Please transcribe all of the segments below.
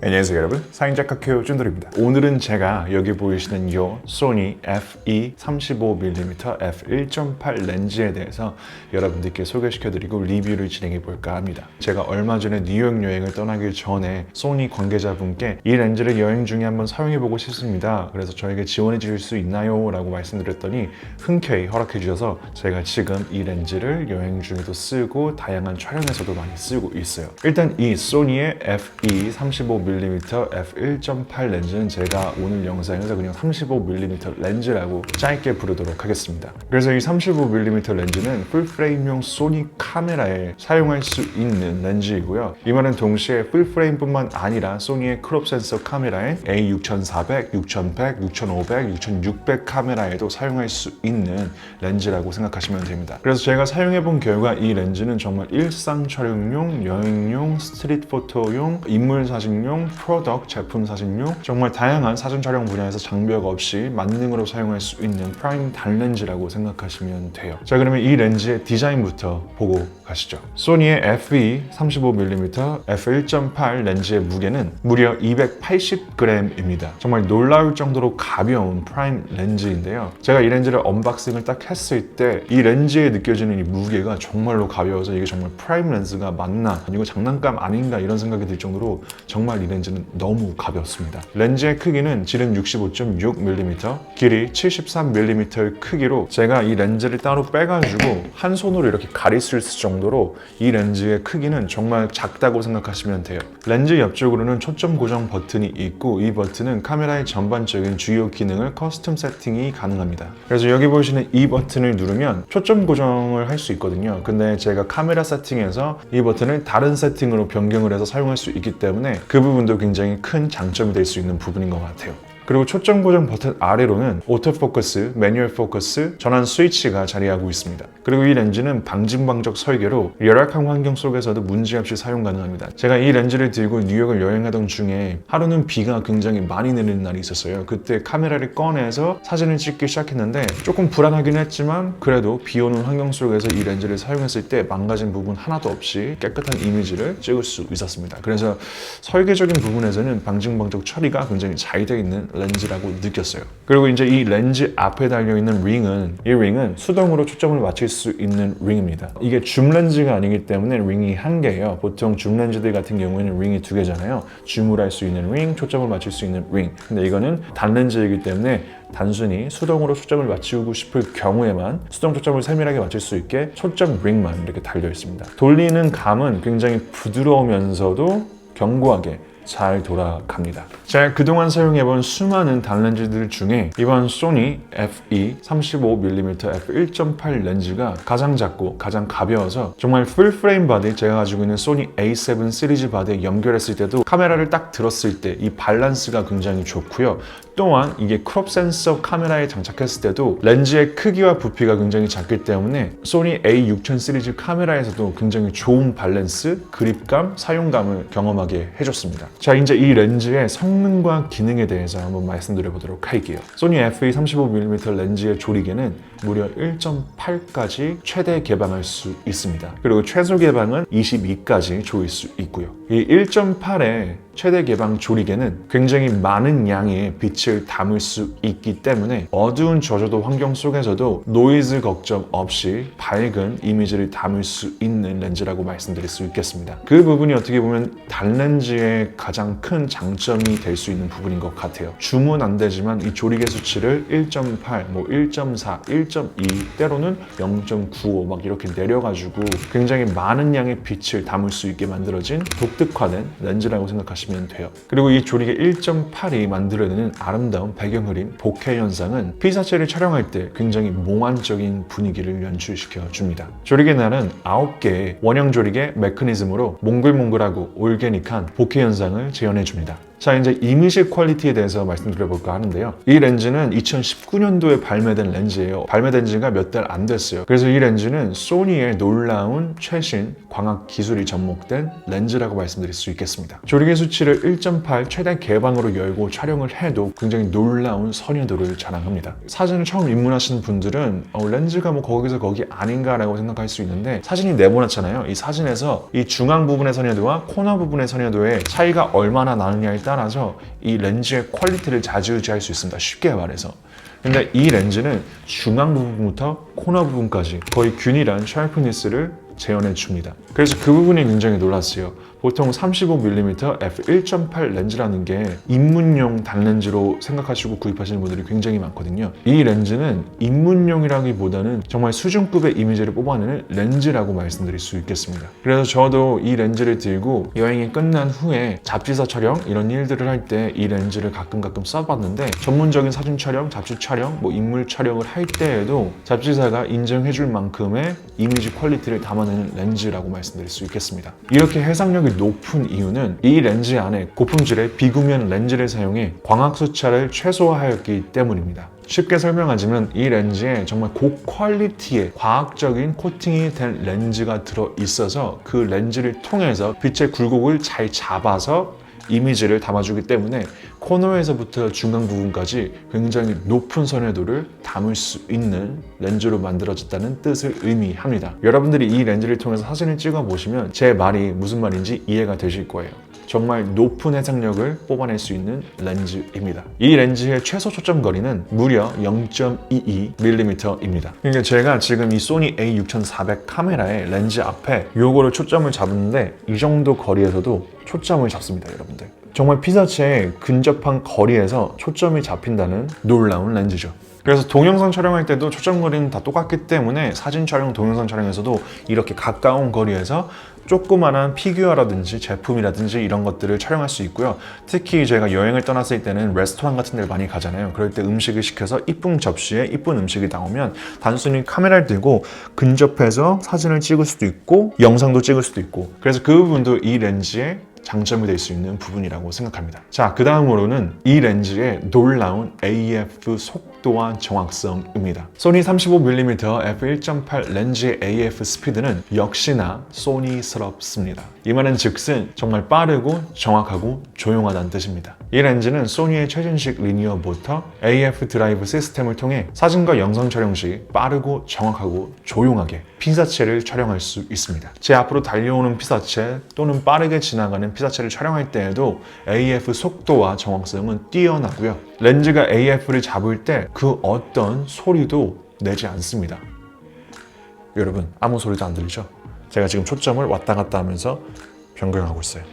안녕하세요 여러분, 사인작가 큐준돌입니다. 오늘은 제가 여기 보이시는 이 소니 FE35mm f1.8 렌즈에 대해서 여러분들께 소개시켜드리고 리뷰를 진행해볼까 합니다. 제가 얼마 전에 뉴욕 여행을 떠나기 전에 소니 관계자분께 이 렌즈를 여행 중에 한번 사용해보고 싶습니다. 그래서 저에게 지원해 주실 수 있나요? 라고 말씀드렸더니 흔쾌히 허락해 주셔서 제가 지금 이 렌즈를 여행 중에도 쓰고 다양한 촬영에서도 많이 쓰고 있어요. 일단 이 소니의 FE35mm f1.8 렌즈는 제가 오늘 영상에서 그냥 35mm 렌즈라고 짧게 부르도록 하겠습니다. 그래서 이 35mm 렌즈는 풀프레임용 소니 카메라에 사용할 수 있는 렌즈이고요. 이 말은 동시에 풀프레임뿐만 아니라 소니의 크롭 센서 카메라에 A6400, 6100, 6500, 6600 카메라에도 사용할 수 있는 렌즈라고 생각하시면 됩니다. 그래서 제가 사용해본 결과 이 렌즈는 정말 일상 촬영용, 여행용, 스트릿 포토용, 인물 사진용, 프로덕트 제품 사진용, 정말 다양한 사진 촬영 분야에서 장벽 없이 만능으로 사용할 수 있는 프라임 단렌즈라고 생각하시면 돼요. 자, 그러면 이 렌즈의 디자인부터 보고 가시죠. 소니의 FE35mm f1.8 렌즈의 무게는 무려 280g입니다. 정말 놀라울 정도로 가벼운 프라임 렌즈인데요. 제가 이 렌즈를 언박싱을 딱 했을 때 이 렌즈에 느껴지는 이 무게가 정말로 가벼워서 이게 정말 프라임 렌즈가 맞나? 이거 장난감 아닌가? 이런 생각이 들 정도로 정말 이 렌즈는 너무 가볍습니다. 렌즈의 크기는 지름 65.6mm, 길이 73mm 크기로 제가 이 렌즈를 따로 빼가지고 한 손으로 이렇게 가릴 수 있을 정도로 이 렌즈의 크기는 정말 작다고 생각하시면 돼요. 렌즈 옆쪽으로는 초점 고정 버튼이 있고 이 버튼은 카메라의 전반적인 주요 기능을 커스텀 세팅이 가능합니다. 그래서 여기 보시는 이 버튼을 누르면 초점 고정을 할 수 있거든요. 근데 제가 카메라 세팅에서 이 버튼을 다른 세팅으로 변경을 해서 사용할 수 있기 때문에 그 부분도 굉장히 큰 장점이 될 수 있는 부분인 것 같아요. 그리고 초점 고정 버튼 아래로는 오토포커스, 매뉴얼 포커스, 전환 스위치가 자리하고 있습니다. 그리고 이 렌즈는 방진방적 설계로 열악한 환경 속에서도 문제없이 사용 가능합니다. 제가 이 렌즈를 들고 뉴욕을 여행하던 중에 하루는 비가 굉장히 많이 내리는 날이 있었어요. 그때 카메라를 꺼내서 사진을 찍기 시작했는데 조금 불안하긴 했지만 그래도 비 오는 환경 속에서 이 렌즈를 사용했을 때 망가진 부분 하나도 없이 깨끗한 이미지를 찍을 수 있었습니다. 그래서 설계적인 부분에서는 방진방적 처리가 굉장히 잘 되어 있는 렌즈라고 느꼈어요. 그리고 이제 이 렌즈 앞에 달려있는 이 링은 수동으로 초점을 맞출 수 있는 링입니다. 이게 줌 렌즈가 아니기 때문에 링이 한 개예요. 보통 줌 렌즈들 같은 경우에는 링이 두 개잖아요. 줌을 할 수 있는 링, 초점을 맞출 수 있는 링. 근데 이거는 단 렌즈이기 때문에 단순히 수동으로 초점을 맞추고 싶을 경우에만 수동 초점을 세밀하게 맞출 수 있게 초점 링만 이렇게 달려 있습니다. 돌리는 감은 굉장히 부드러우면서도 견고하게 잘 돌아갑니다. 제가 그동안 사용해본 수많은 단렌즈들 중에 이번 소니 FE35mm f1.8 렌즈가 가장 작고 가장 가벼워서 정말 풀프레임 바디, 제가 가지고 있는 소니 A7 시리즈 바디에 연결했을 때도 카메라를 딱 들었을 때 이 밸런스가 굉장히 좋고요. 또한 이게 크롭 센서 카메라에 장착했을 때도 렌즈의 크기와 부피가 굉장히 작기 때문에 소니 A6000 시리즈 카메라에서도 굉장히 좋은 밸런스, 그립감, 사용감을 경험하게 해줬습니다. 자, 이제 이 렌즈의 성능과 기능에 대해서 한번 말씀드려 보도록 할게요. 소니 FE35mm 렌즈의 조리개는 무려 1.8까지 최대 개방할 수 있습니다. 그리고 최소 개방은 22까지 조일 수 있고요. 이 1.8의 최대 개방 조리개는 굉장히 많은 양의 빛을 담을 수 있기 때문에 어두운 저조도 환경 속에서도 노이즈 걱정 없이 밝은 이미지를 담을 수 있는 렌즈라고 말씀드릴 수 있겠습니다. 그 부분이 어떻게 보면 단렌즈의 가장 큰 장점이 될 수 있는 부분인 것 같아요. 줌은 안 되지만 이 조리개 수치를 1.8, 1.4, 1.2 때로는 0.95 막 이렇게 내려가지고 굉장히 많은 양의 빛을 담을 수 있게 만들어진 독특화된 렌즈라고 생각하시면 돼요. 그리고 이 조리개 1.8이 만들어내는 아름다운 배경 흐림, 보케 현상은 피사체를 촬영할 때 굉장히 몽환적인 분위기를 연출시켜 줍니다. 조리개 날은 9개의 원형 조리개 메커니즘으로 몽글몽글하고 올게닉한 보케 현상을 재현해 줍니다. 자, 이제 이미지 퀄리티에 대해서 말씀드려볼까 하는데요. 이 렌즈는 2019년도에 발매된 렌즈예요. 발매된 지가 몇 달 안 됐어요. 그래서 이 렌즈는 소니의 놀라운 최신 광학 기술이 접목된 렌즈라고 말씀드릴 수 있겠습니다. 조리개 수치를 1.8 최대 개방으로 열고 촬영을 해도 굉장히 놀라운 선여도를 자랑합니다. 사진을 처음 입문하시는 분들은 렌즈가 뭐 거기서 거기 아닌가라고 생각할 수 있는데, 사진이 네모나잖아요. 이 사진에서 이 중앙 부분의 선여도와 코너 부분의 선여도의 차이가 얼마나 나느냐에 따라서 이 렌즈의 퀄리티를 좌지우지할 수 있습니다. 쉽게 말해서. 근데 이 렌즈는 중앙 부분부터 코너 부분까지 거의 균일한 샤프니스를 재현해 줍니다. 그래서 그 부분이 굉장히 놀랐어요. 보통 35mm f1.8 렌즈라는 게 입문용 단렌즈로 생각하시고 구입하시는 분들이 굉장히 많거든요. 이 렌즈는 입문용이라기보다는 정말 수준급의 이미지를 뽑아내는 렌즈라고 말씀드릴 수 있겠습니다. 그래서 저도 이 렌즈를 들고 여행이 끝난 후에 잡지사 촬영 이런 일들을 할 때 이 렌즈를 가끔 써봤는데, 전문적인 사진 촬영, 잡지 촬영, 뭐 인물 촬영을 할 때에도 잡지사가 인정해줄 만큼의 이미지 퀄리티를 담아내는 렌즈라고 말씀드릴 수 있겠습니다. 이렇게 해상력이 높은 이유는 이 렌즈 안에 고품질의 비구면 렌즈를 사용해 광학 수차를 최소화하였기 때문입니다. 쉽게 설명하자면 이 렌즈에 정말 고퀄리티의 과학적인 코팅이 된 렌즈가 들어있어서 그 렌즈를 통해서 빛의 굴곡을 잘 잡아서 이미지를 담아주기 때문에 코너에서부터 중앙 부분까지 굉장히 높은 선여도를 담을 수 있는 렌즈로 만들어졌다는 뜻을 의미합니다. 여러분들이 이 렌즈를 통해서 사진을 찍어 보시면 제 말이 무슨 말인지 이해가 되실 거예요. 정말 높은 해상력을 뽑아낼 수 있는 렌즈입니다. 이 렌즈의 최소 초점 거리는 무려 0.22mm입니다. 그러니까 제가 지금 이 소니 a6400 카메라의 렌즈 앞에 요거를 초점을 잡는데 이 정도 거리에서도 초점을 잡습니다, 여러분들. 정말 피사체에 근접한 거리에서 초점이 잡힌다는 놀라운 렌즈죠. 그래서 동영상 촬영할 때도 초점 거리는 다 똑같기 때문에 사진 촬영, 동영상 촬영에서도 이렇게 가까운 거리에서 조그만한 피규어라든지 제품이라든지 이런 것들을 촬영할 수 있고요. 특히 제가 여행을 떠났을 때는 레스토랑 같은 데를 많이 가잖아요. 그럴 때 음식을 시켜서 이쁜 접시에 이쁜 음식이 나오면 단순히 카메라를 들고 근접해서 사진을 찍을 수도 있고 영상도 찍을 수도 있고, 그래서 그 부분도 이 렌즈의 장점이 될 수 있는 부분이라고 생각합니다. 자, 그 다음으로는 이 렌즈의 놀라운 AF 속도와 정확성입니다. 소니 35mm f1.8 렌즈의 AF 스피드는 역시나 소니스럽습니다. 이 말은 즉슨 정말 빠르고 정확하고 조용하다는 뜻입니다. 이 렌즈는 소니의 최신식 리니어 모터 AF 드라이브 시스템을 통해 사진과 영상 촬영 시 빠르고 정확하고 조용하게 피사체를 촬영할 수 있습니다. 제 앞으로 달려오는 피사체 또는 빠르게 지나가는 피사체를 촬영할 때에도 AF 속도와 정확성은 뛰어나고요. 렌즈가 AF를 잡을 때 그 어떤 소리도 내지 않습니다. 여러분, 아무 소리도 안 들리죠? 제가 지금 초점을 왔다 갔다 하면서 변경하고 있어요.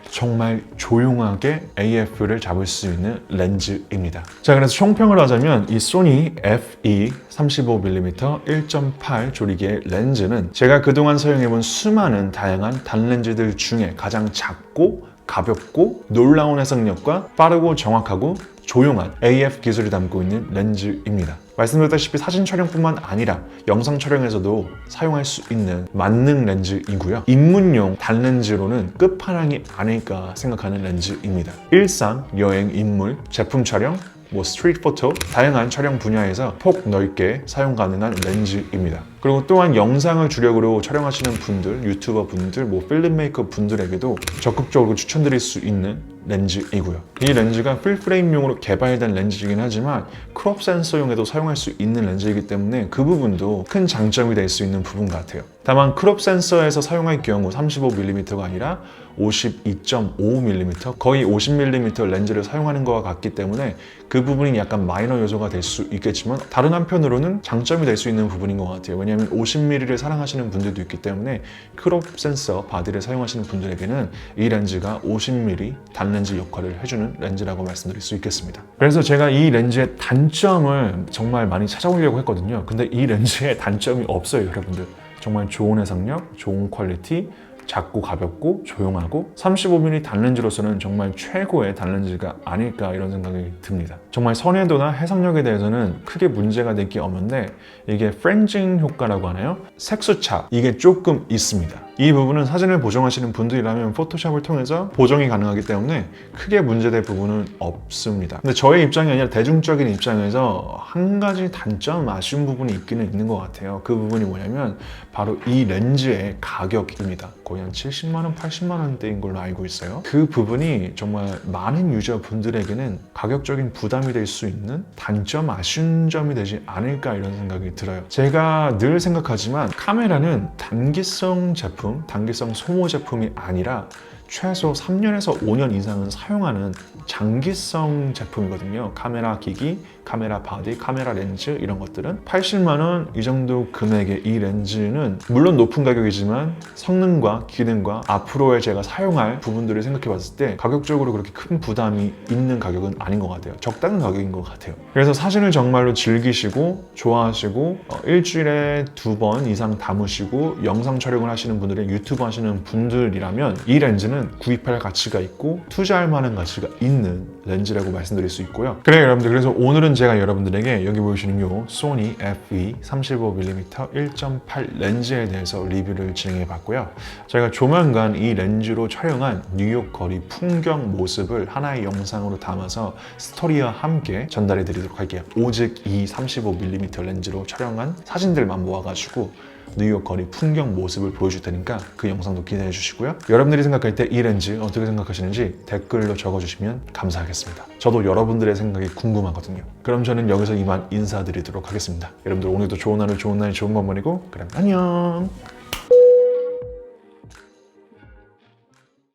정말 조용하게 AF를 잡을 수 있는 렌즈입니다. 자, 그래서 총평을 하자면 이 소니 FE35mm 1.8 조리개의 렌즈는 제가 그동안 사용해본 수많은 다양한 단렌즈들 중에 가장 작고 가볍고 놀라운 해상력과 빠르고 정확하고 조용한 AF 기술을 담고 있는 렌즈입니다. 말씀드렸다시피 사진 촬영뿐만 아니라 영상 촬영에서도 사용할 수 있는 만능 렌즈이고요. 입문용 단렌즈로는 끝판왕이 아닐까 생각하는 렌즈입니다. 일상, 여행, 인물, 제품 촬영, 스트리트 포토, 다양한 촬영 분야에서 폭 넓게 사용 가능한 렌즈입니다. 그리고 또한 영상을 주력으로 촬영하시는 분들, 유튜버 분들, 필름메이커 분들에게도 적극적으로 추천드릴 수 있는 렌즈이고요. 이 렌즈가 풀프레임용으로 개발된 렌즈이긴 하지만 크롭 센서용에도 사용할 수 있는 렌즈이기 때문에 그 부분도 큰 장점이 될 수 있는 부분 같아요. 다만 크롭 센서에서 사용할 경우 35mm가 아니라 52.5mm, 거의 50mm 렌즈를 사용하는 것과 같기 때문에 그 부분이 약간 마이너 요소가 될 수 있겠지만 다른 한편으로는 장점이 될 수 있는 부분인 것 같아요. 왜냐하면 50mm를 사랑하시는 분들도 있기 때문에 크롭 센서 바디를 사용하시는 분들에게는 이 렌즈가 50mm 단렌즈 역할을 해주는 렌즈라고 말씀드릴 수 있겠습니다. 그래서 제가 이 렌즈의 단점을 정말 많이 찾아보려고 했거든요. 근데 이 렌즈에 단점이 없어요, 여러분들. 정말 좋은 해상력, 좋은 퀄리티, 작고 가볍고 조용하고 35mm 단렌즈로서는 정말 최고의 단렌즈가 아닐까 이런 생각이 듭니다. 정말 선해도나 해상력에 대해서는 크게 문제가 될 게 없는데 이게 프렌징 효과라고 하나요? 색수차, 이게 조금 있습니다. 이 부분은 사진을 보정하시는 분들이라면 포토샵을 통해서 보정이 가능하기 때문에 크게 문제될 부분은 없습니다. 근데 저의 입장이 아니라 대중적인 입장에서 한 가지 단점, 아쉬운 부분이 있기는 있는 것 같아요. 그 부분이 뭐냐면 바로 이 렌즈의 가격입니다. 거의 한 70만 원, 80만 원대인 걸로 알고 있어요. 그 부분이 정말 많은 유저분들에게는 가격적인 부담이 될 수 있는 단점, 아쉬운 점이 되지 않을까 이런 생각이 들어요. 제가 늘 생각하지만 카메라는 단기성 제품, 단기성 소모 제품이 아니라 최소 3년에서 5년 이상은 사용하는 장기성 제품이거든요. 카메라 기기, 카메라 바디, 카메라 렌즈 이런 것들은 80만 원 이 정도 금액의 이 렌즈는 물론 높은 가격이지만 성능과 기능과 앞으로의 제가 사용할 부분들을 생각해 봤을 때 가격적으로 그렇게 큰 부담이 있는 가격은 아닌 것 같아요. 적당한 가격인 것 같아요. 그래서 사진을 정말로 즐기시고 좋아하시고 일주일에 2번 이상 담으시고 영상 촬영을 하시는 분들이 유튜브 하시는 분들이라면 이 렌즈는 구입할 가치가 있고 투자할 만한 가치가 있는 렌즈라고 말씀드릴 수 있고요. 그래요 여러분들, 그래서 오늘은 제가 여러분들에게 여기 보이시는 요 소니 FE 35mm 1.8 렌즈에 대해서 리뷰를 진행해 봤고요. 저희가 조만간 이 렌즈로 촬영한 뉴욕 거리 풍경 모습을 하나의 영상으로 담아서 스토리와 함께 전달해 드리도록 할게요. 오직 이 35mm 렌즈로 촬영한 사진들만 모아가지고 뉴욕 거리 풍경 모습을 보여줄 테니까 그 영상도 기대해 주시고요. 여러분들이 생각할 때 이 렌즈 어떻게 생각하시는지 댓글로 적어주시면 감사하겠습니다. 저도 여러분들의 생각이 궁금하거든요. 그럼 저는 여기서 이만 인사드리도록 하겠습니다. 여러분들 오늘도 좋은 하루, 좋은 날, 좋은 것 보내고 그럼 안녕!